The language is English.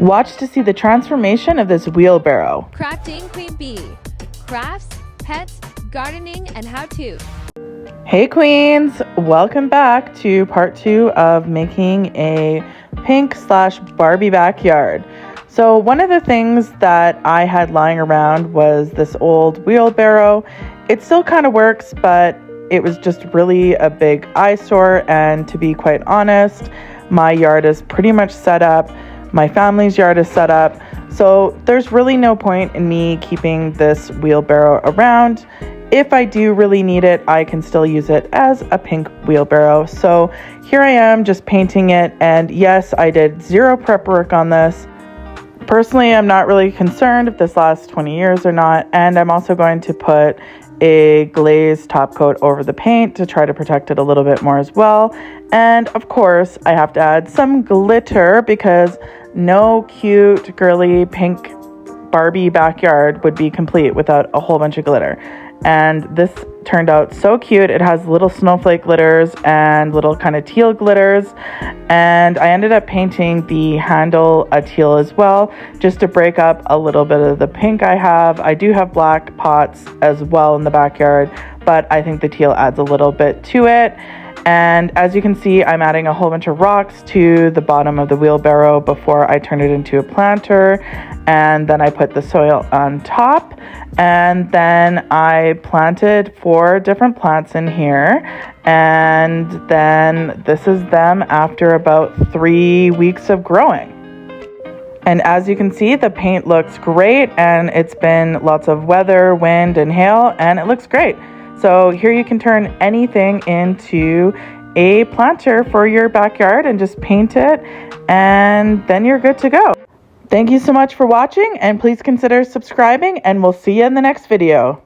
Watch to see the transformation of this wheelbarrow. Crafting Queen Bee. Crafts, pets, gardening, and how-to. Hey queens, welcome back to part 2 of making a pink/Barbie backyard. So one of the things that I had lying around was this old wheelbarrow. It still kind of works, but it was just really a big eyesore, and to be quite honest, my yard is pretty much set up. My family's yard is set up. So there's really no point in me keeping this wheelbarrow around. If I do really need it, I can still use it as a pink wheelbarrow. So here I am just painting it. And yes, I did zero prep work on this. Personally, I'm not really concerned if this lasts 20 years or not. And I'm also going to put a glazed top coat over the paint to try to protect it a little bit more as well. And of course, I have to add some glitter because no cute, girly, pink Barbie backyard would be complete without a whole bunch of glitter. And this turned out so cute. It has little snowflake glitters and little kind of teal glitters. And I ended up painting the handle a teal as well, just to break up a little bit of the pink I have. I do have black pots as well in the backyard, but I think the teal adds a little bit to it. And as you can see, I'm adding a whole bunch of rocks to the bottom of the wheelbarrow before I turn it into a planter. And then I put the soil on top. And then I planted 4 different plants in here. And then this is them after about 3 weeks of growing. And as you can see, the paint looks great. And it's been lots of weather, wind, and hail. And it looks great. So here you can turn anything into a planter for your backyard and just paint it, and then you're good to go. Thank you so much for watching, and please consider subscribing, and we'll see you in the next video.